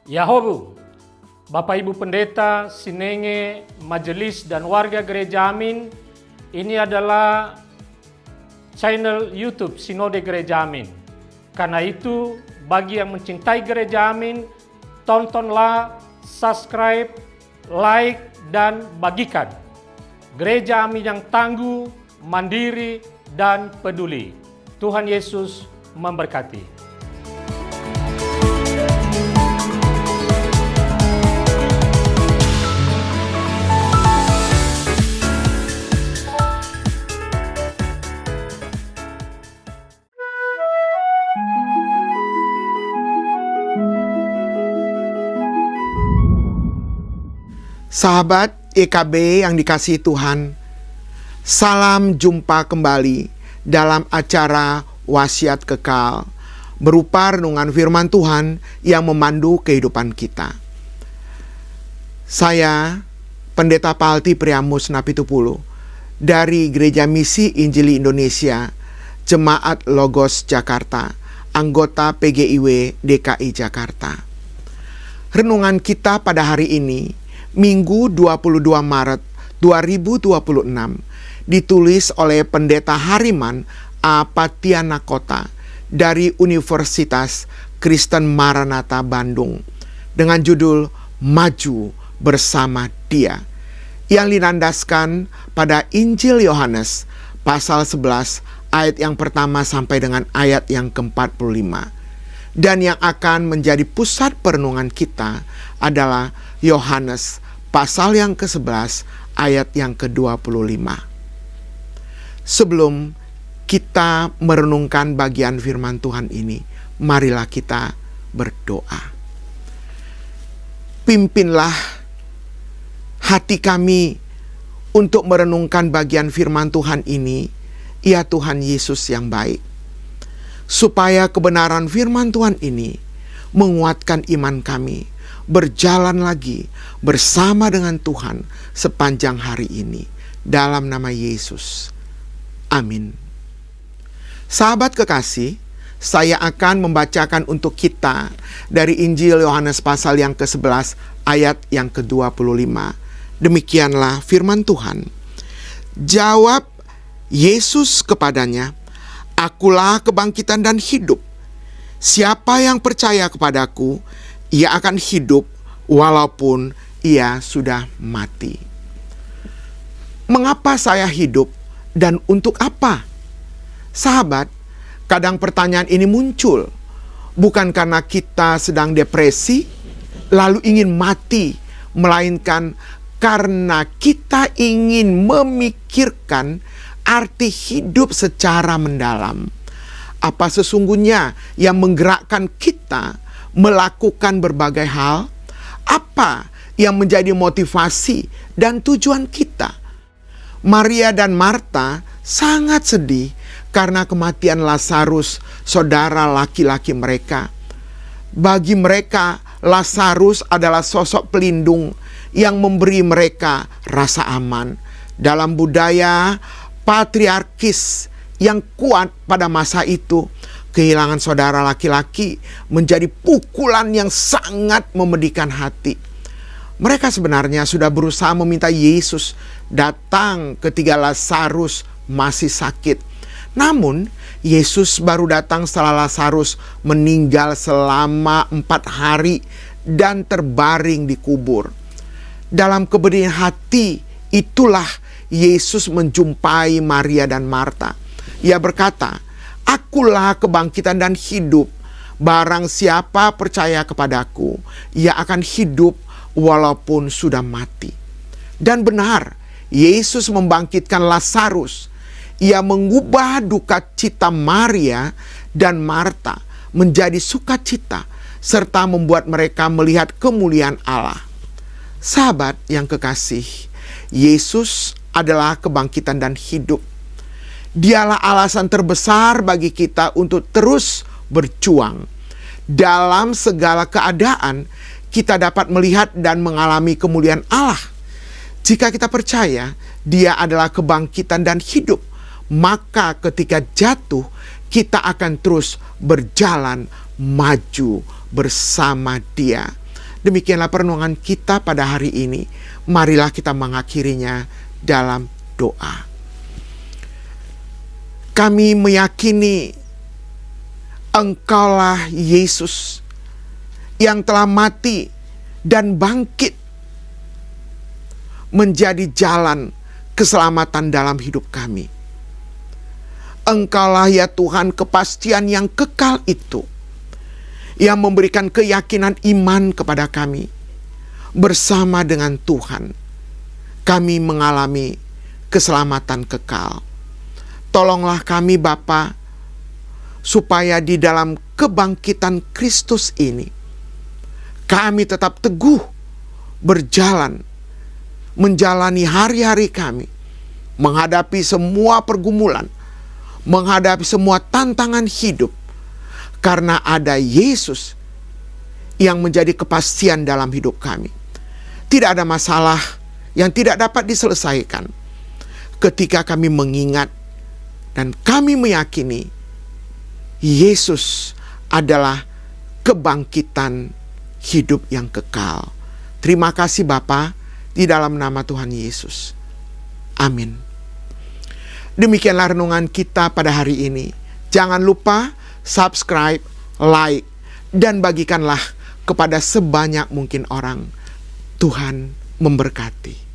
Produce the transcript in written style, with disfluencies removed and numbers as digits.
Yahobu, Bapak Ibu Pendeta, Sinenge, Majelis dan warga Gereja Amin, ini adalah channel YouTube Sinode Gereja Amin. Karena itu, bagi yang mencintai Gereja Amin, tontonlah, subscribe, like, dan bagikan. Gereja Amin yang tangguh, mandiri, dan peduli. Tuhan Yesus memberkati. Sahabat EKB yang dikasihi Tuhan, salam jumpa kembali dalam acara Wasiat Kekal, berupa renungan firman Tuhan yang memandu kehidupan kita. Saya, Pendeta Palti Priamus Napitupulu, dari Gereja Misi Injili Indonesia, Jemaat Logos Jakarta, anggota PGIW DKI Jakarta. Renungan kita pada hari ini, Minggu 22 Maret 2026, ditulis oleh Pendeta Hariman A. Patianakota dari Universitas Kristen Maranatha Bandung dengan judul Maju Bersama Dia, yang dilandaskan pada Injil Yohanes pasal 11 ayat yang pertama sampai dengan ayat yang ke-45. Dan yang akan menjadi pusat perenungan kita adalah Yohanes pasal yang ke-11 ayat yang ke-25. Sebelum kita merenungkan bagian firman Tuhan ini, marilah kita berdoa. Pimpinlah hati kami untuk merenungkan bagian firman Tuhan ini, ya Tuhan Yesus yang baik, supaya kebenaran firman Tuhan ini menguatkan iman kami, berjalan lagi bersama dengan Tuhan sepanjang hari ini. Dalam nama Yesus. Amin. Sahabat kekasih, saya akan membacakan untuk kita dari Injil Yohanes pasal yang ke-11 ayat yang ke-25. Demikianlah firman Tuhan. Jawab Yesus kepadanya, "Akulah kebangkitan dan hidup. Siapa yang percaya kepadaku, ia akan hidup walaupun ia sudah mati." Mengapa saya hidup dan untuk apa? Sahabat, kadang pertanyaan ini muncul. Bukan karena kita sedang depresi, lalu ingin mati, melainkan karena kita ingin memikirkan arti hidup secara mendalam. Apa sesungguhnya yang menggerakkan kita melakukan berbagai hal? Apa yang menjadi motivasi dan tujuan kita? Maria dan Marta sangat sedih karena kematian Lazarus, saudara laki-laki mereka. Bagi mereka, Lazarus adalah sosok pelindung yang memberi mereka rasa aman. Dalam budaya patriarkis yang kuat pada masa itu, kehilangan saudara laki-laki menjadi pukulan yang sangat memedihkan hati. Mereka sebenarnya sudah berusaha meminta Yesus datang ketika Lazarus masih sakit. Namun, Yesus baru datang setelah Lazarus meninggal selama 4 hari dan terbaring di kubur. Dalam keberanian hati, itulah Yesus menjumpai Maria dan Marta. Ia berkata, "Akulah kebangkitan dan hidup. Barang siapa percaya kepadaku, ia akan hidup walaupun sudah mati." Dan benar, Yesus membangkitkan Lazarus. Ia mengubah duka cita Maria dan Marta menjadi sukacita, serta membuat mereka melihat kemuliaan Allah. Sahabat yang kekasih, Yesus adalah kebangkitan dan hidup. Dialah alasan terbesar bagi kita untuk terus berjuang. Dalam segala keadaan, kita dapat melihat dan mengalami kemuliaan Allah. Jika kita percaya Dia adalah kebangkitan dan hidup, maka ketika jatuh, kita akan terus berjalan maju bersama Dia. Demikianlah perenungan kita pada hari ini. Marilah kita mengakhirinya dalam doa. Kami meyakini Engkaulah Yesus yang telah mati dan bangkit menjadi jalan keselamatan dalam hidup kami. Engkaulah ya Tuhan kepastian yang kekal itu, yang memberikan keyakinan iman kepada kami. Bersama dengan Tuhan, kami mengalami keselamatan kekal. Tolonglah kami Bapa, supaya di dalam kebangkitan Kristus ini, kami tetap teguh berjalan, menjalani hari-hari kami, menghadapi semua pergumulan, menghadapi semua tantangan hidup, karena ada Yesus yang menjadi kepastian dalam hidup kami. Tidak ada masalah yang tidak dapat diselesaikan ketika kami mengingat dan kami meyakini Yesus adalah kebangkitan hidup yang kekal. Terima kasih Bapa, di dalam nama Tuhan Yesus. Amin. Demikianlah renungan kita pada hari ini. Jangan lupa subscribe, like, dan bagikanlah kepada sebanyak mungkin orang. Tuhan memberkati.